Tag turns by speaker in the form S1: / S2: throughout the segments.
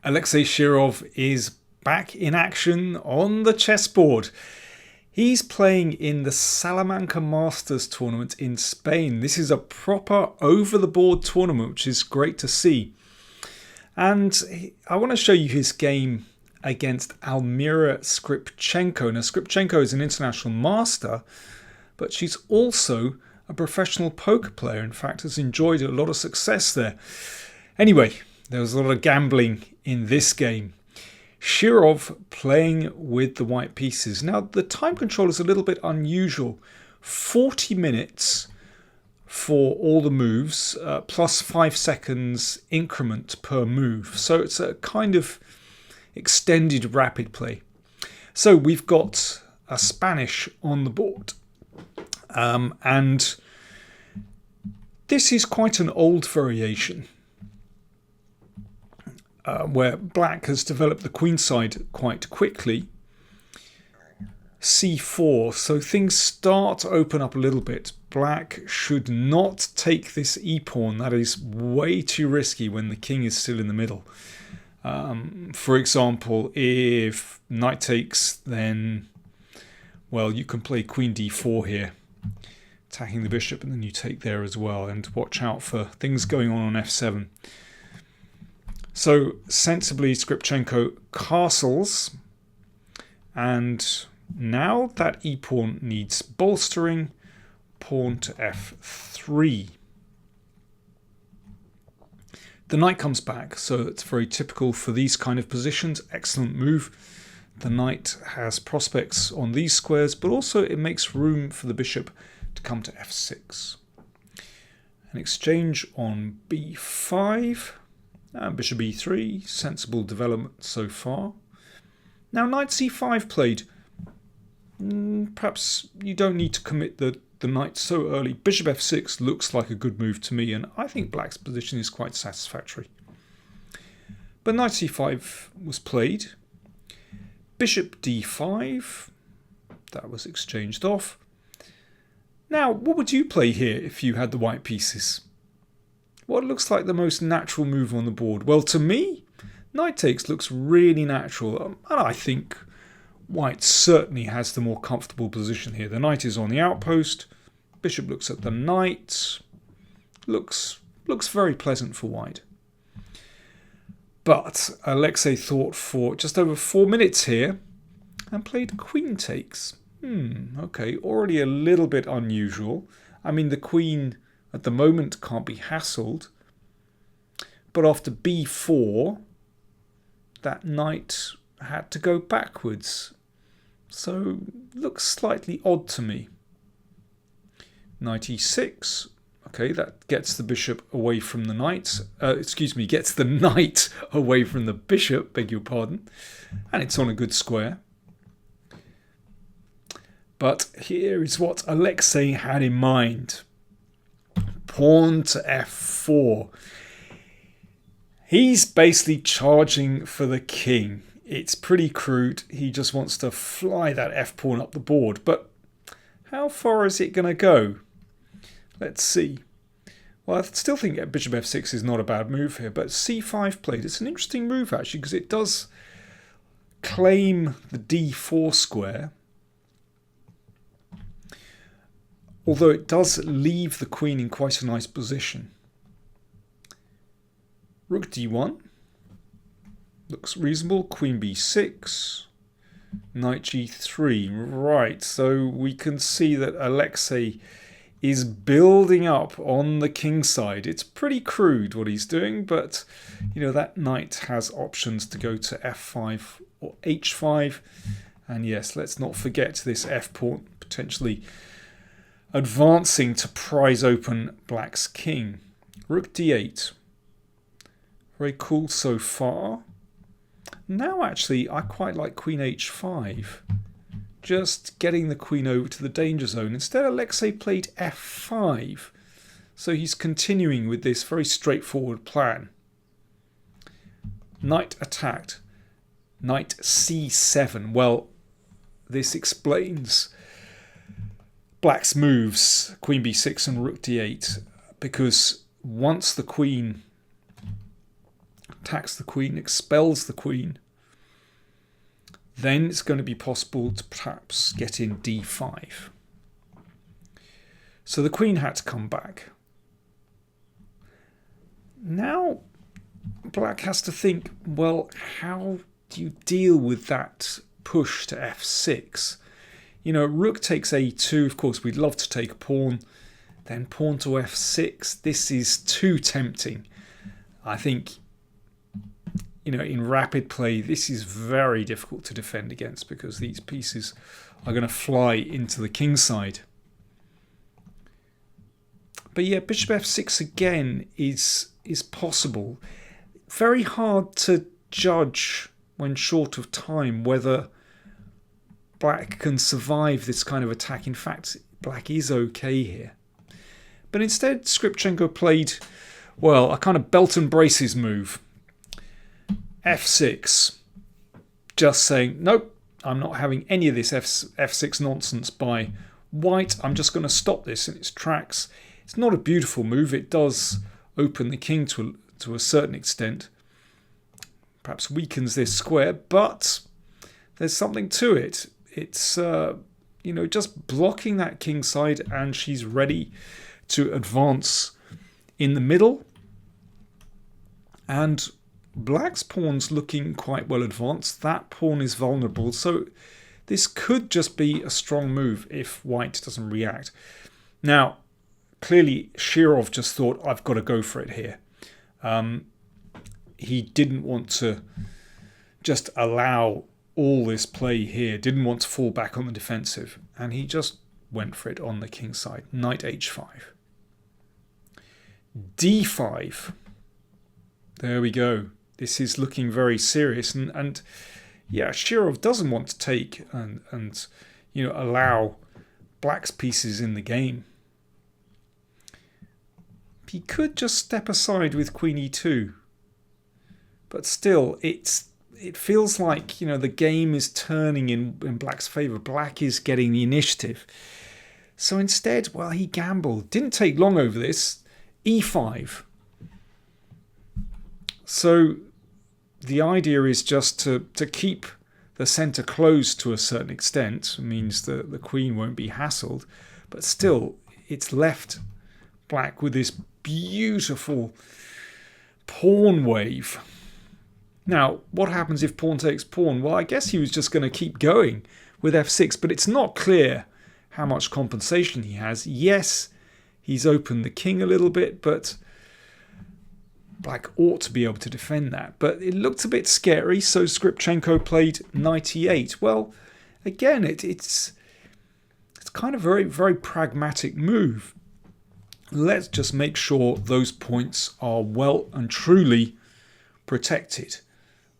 S1: Alexei Shirov is back in action on the chessboard. He's playing in the Salamanca Masters tournament in Spain. This is a proper over-the-board tournament, which is great to see. And I want to show you his game against Almira Skripchenko. Now, Skripchenko is an international master, but she's also a professional poker player. In fact, has enjoyed a lot of success there. Anyway, there was a lot of gambling in this game. Shirov playing with the white pieces. Now, the time control is a little bit unusual. 40 minutes for all the moves, plus 5 seconds increment per move. So it's a kind of extended rapid play. So we've got a Spanish on the board. And this is quite an old variation. Where black has developed the queen side quite quickly. c4, so things start to open up a little bit. Black should not take this e-pawn. That is way too risky when the king is still in the middle. For example, if knight takes, then, well, you can play queen d4 here, attacking the bishop, and then you take there as well. And watch out for things going on f7. So sensibly, Skripchenko castles, and now that e-pawn needs bolstering. Pawn to f3. The knight comes back, so it's very typical for these kind of positions. Excellent move. The knight has prospects on these squares, but also it makes room for the bishop to come to f6. An exchange on b5. And bishop e3, sensible development so far. Now knight c5 played. Perhaps you don't need to commit the knight so early. Bishop f6 looks like a good move to me, and I think black's position is quite satisfactory. But knight c5 was played. Bishop d5, that was exchanged off. Now, what would you play here if you had the white pieces? What looks like the most natural move on the board? Well, to me, knight takes looks really natural. And I think white certainly has the more comfortable position here. The knight is on the outpost. Bishop looks at the knight. Looks very pleasant for white. But Alexei thought for just over 4 minutes here and played queen takes. Okay, already a little bit unusual. I mean, the queen at the moment can't be hassled, but after b4 that knight had to go backwards, so looks slightly odd to me. Knight e6, okay, that gets the bishop away from the knight, gets the knight away from the bishop, beg your pardon, and it's on a good square. But here is what Alexei had in mind. Pawn to f4. He's basically charging for the king. It's pretty crude. He just wants to fly that f-pawn up the board. But how far is it going to go? Let's see. Well, I still think bishop f6 is not a bad move here. But c5 played. It's an interesting move, actually, because it does claim the d4 square. Although it does leave the queen in quite a nice position. Rook d1 looks reasonable. Queen b6, knight g3. Right, so we can see that Alexei is building up on the king side. It's pretty crude what he's doing, but you know that knight has options to go to f5 or h5. And yes, let's not forget this f-pawn potentially advancing to prise open black's king. Rook d8. Very cool so far. Now actually I quite like queen h5. Just getting the queen over to the danger zone. Instead Alexei played f5. So he's continuing with this very straightforward plan. Knight attacked. Knight c7. Well, this explains black's moves, queen b6 and rook d8, because once the queen attacks the queen, expels the queen, then it's going to be possible to perhaps get in d5. So the queen had to come back. Now black has to think, well, how do you deal with that push to f6? You know, rook takes a2. Of course, we'd love to take a pawn. Then pawn to f6. This is too tempting. I think, you know, in rapid play, this is very difficult to defend against because these pieces are going to fly into the king side. But yeah, bishop f6 again is possible. Very hard to judge when short of time whether black can survive this kind of attack. In fact, black is okay here. But instead, Skripchenko played, well, a kind of belt and braces move. f6. Just saying, nope, I'm not having any of this f6 nonsense by white. I'm just going to stop this in its tracks. It's not a beautiful move. It does open the king to a certain extent. Perhaps weakens this square, but there's something to it. It's, you know, just blocking that king side, and she's ready to advance in the middle. And black's pawn's looking quite well advanced. That pawn is vulnerable, so this could just be a strong move if white doesn't react. Now, clearly Shirov just thought, I've got to go for it here. He didn't want to just allow all this play here, didn't want to fall back on the defensive, and he just went for it on the king side. Knight h5. d5. There we go. This is looking very serious, and yeah, Shirov doesn't want to take and you know, allow black's pieces in the game. He could just step aside with queen e2, but still, it feels like, you know, the game is turning in black's favour. Black is getting the initiative. So instead, well, he gambled. Didn't take long over this. e5. So the idea is just to keep the centre closed to a certain extent. It means that the queen won't be hassled. But still, it's left black with this beautiful pawn wave. Now, what happens if pawn takes pawn? Well, I guess he was just going to keep going with f6, but it's not clear how much compensation he has. Yes, he's opened the king a little bit, but black ought to be able to defend that. But it looked a bit scary, so Skripchenko played knight e8. Well, again, it's kind of a very, very pragmatic move. Let's just make sure those points are well and truly protected.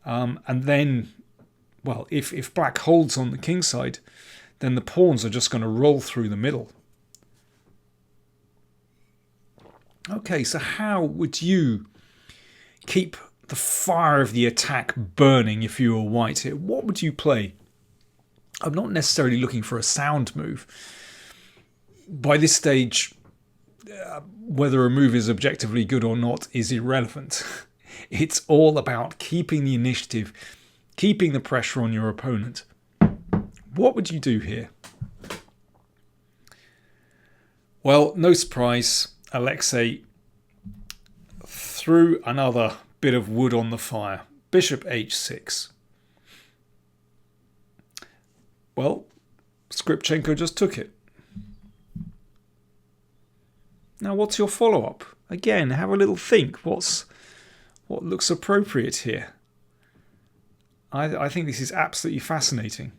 S1: And then, well, if black holds on the king side, then the pawns are just going to roll through the middle. Okay, so how would you keep the fire of the attack burning if you were white here? What would you play? I'm not necessarily looking for a sound move. By this stage, whether a move is objectively good or not is irrelevant. It's all about keeping the initiative, keeping the pressure on your opponent. What would you do here? Well, no surprise, Alexei threw another bit of wood on the fire. Bishop h6. Well, Skripchenko just took it. Now, what's your follow-up? Again, have a little think. What looks appropriate here? I think this is absolutely fascinating.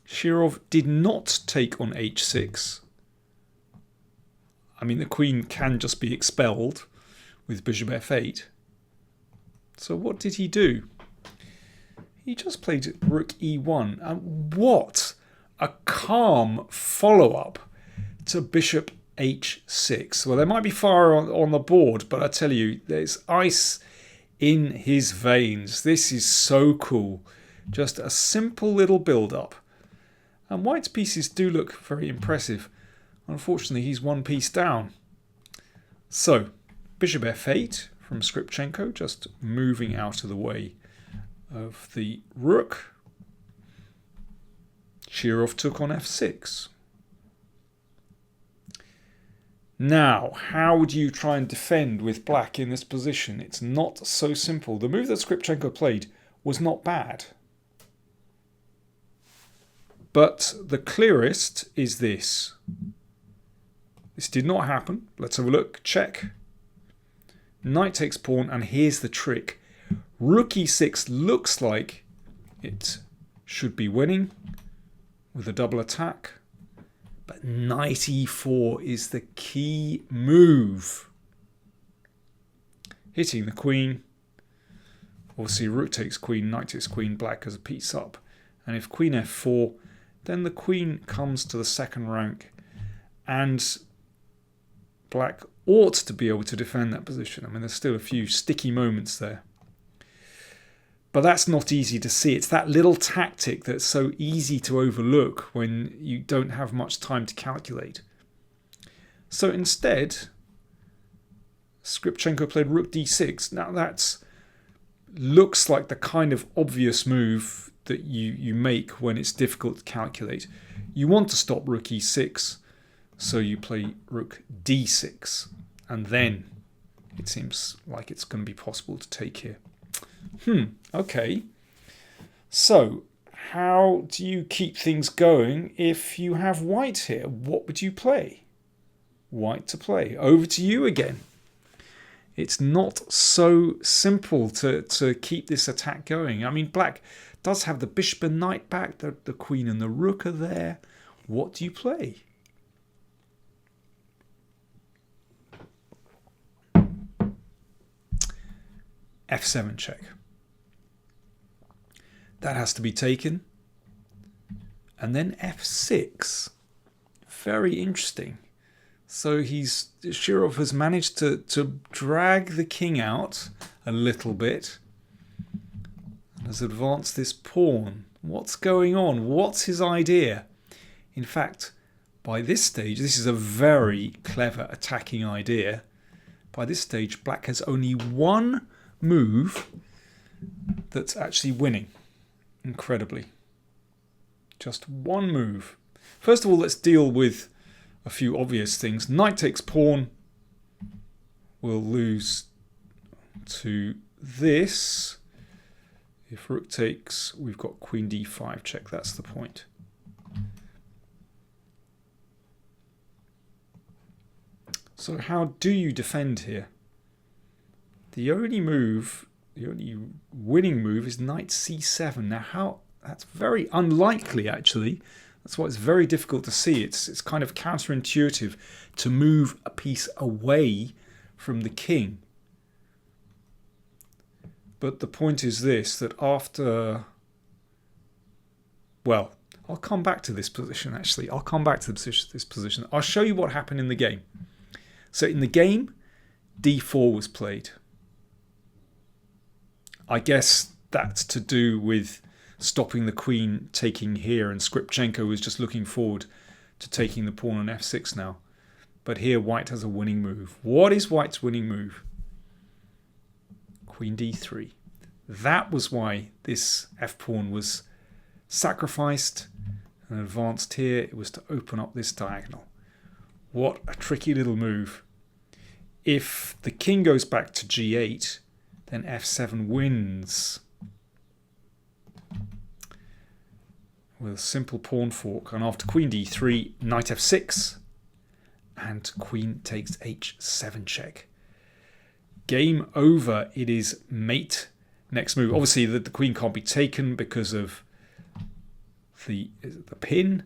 S1: Shirov did not take on h6. I mean, the queen can just be expelled with bishop f8. So what did he do? He just played rook e1. And what a calm follow-up to bishop h6. Well, there might be fire on the board, but I tell you, there's ice in his veins. This is so cool. Just a simple little build-up. And white's pieces do look very impressive. Unfortunately, he's one piece down. So, bishop f8 from Skripchenko, just moving out of the way of the rook. Shirov took on f6. Now, how do you try and defend with black in this position? It's not so simple. The move that Skripchenko played was not bad. But the clearest is this. This did not happen. Let's have a look. Check. Knight takes pawn, and here's the trick. Rook e6 looks like it should be winning with a double attack. But knight e4 is the key move. Hitting the queen. Obviously, rook takes queen, knight takes queen, black has a piece up. And if queen f4, then the queen comes to the second rank. And black ought to be able to defend that position. I mean, there's still a few sticky moments there. But that's not easy to see. It's that little tactic that's so easy to overlook when you don't have much time to calculate. So instead, Skripchenko played rook d6. Now that looks like the kind of obvious move that you make when it's difficult to calculate. You want to stop rook e6, so you play rook d6. And then it seems like it's going to be possible to take here. Okay. So, how do you keep things going if you have white here? What would you play? White to play. Over to you again. It's not so simple to keep this attack going. I mean, black does have the bishop and knight back. The queen and the rook are there. What do you play? f7 check. That has to be taken. And then f6. Very interesting. So Shirov has managed to drag the king out a little bit. And has advanced this pawn. What's going on? What's his idea? In fact, by this stage, this is a very clever attacking idea. By this stage, black has only one move that's actually winning. Incredibly. Just one move. First of all, let's deal with a few obvious things. Knight takes pawn. We'll lose to this. If rook takes, we've got queen d5 check. That's the point. So how do you defend here? The only winning move is knight c7. Now, that's very unlikely, actually. That's why it's very difficult to see. It's kind of counterintuitive to move a piece away from the king. But the point is this, that after... Well, I'll come back to this position, actually. I'll come back to this position. I'll show you what happened in the game. So in the game, d4 was played. I guess that's to do with stopping the queen taking here, and Skripchenko was just looking forward to taking the pawn on f6 now. But here white has a winning move. What is white's winning move? Queen d3. That was why this f-pawn was sacrificed and advanced here. It was to open up this diagonal. What a tricky little move. If the king goes back to g8, then f7 wins with a simple pawn fork. And after queen d3, knight f6, and queen takes h7 check. Game over. It is mate next move. Obviously, the queen can't be taken because of the pin,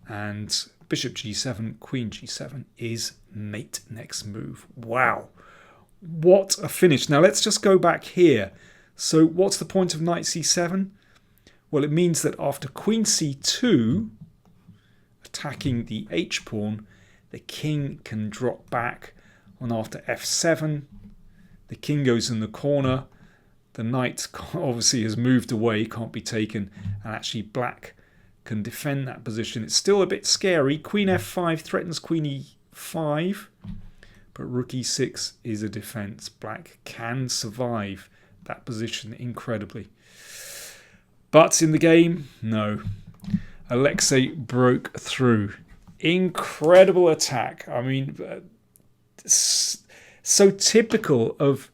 S1: and bishop g7, queen g7 is mate next move. Wow. What a finish. Now let's just go back here. So what's the point of knight c7? Well, it means that after queen c2, attacking the h-pawn, the king can drop back. And after f7, the king goes in the corner. The knight obviously has moved away, can't be taken. And actually black can defend that position. It's still a bit scary. Queen f5 threatens queen e5. but rook e6 is a defense. Black can survive that position incredibly. But in the game, no. Alexei broke through. Incredible attack. I mean, so typical of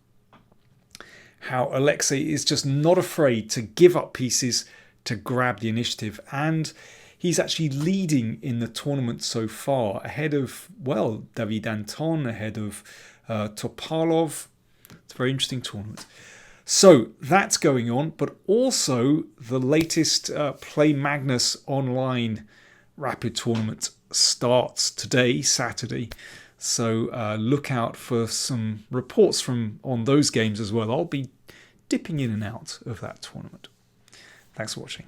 S1: how Alexei is just not afraid to give up pieces to grab the initiative. And he's actually leading in the tournament so far, ahead of, well, David Anton, ahead of Topalov. It's a very interesting tournament. So that's going on, but also the latest Play Magnus online rapid tournament starts today, Saturday. So look out for some reports on those games as well. I'll be dipping in and out of that tournament. Thanks for watching.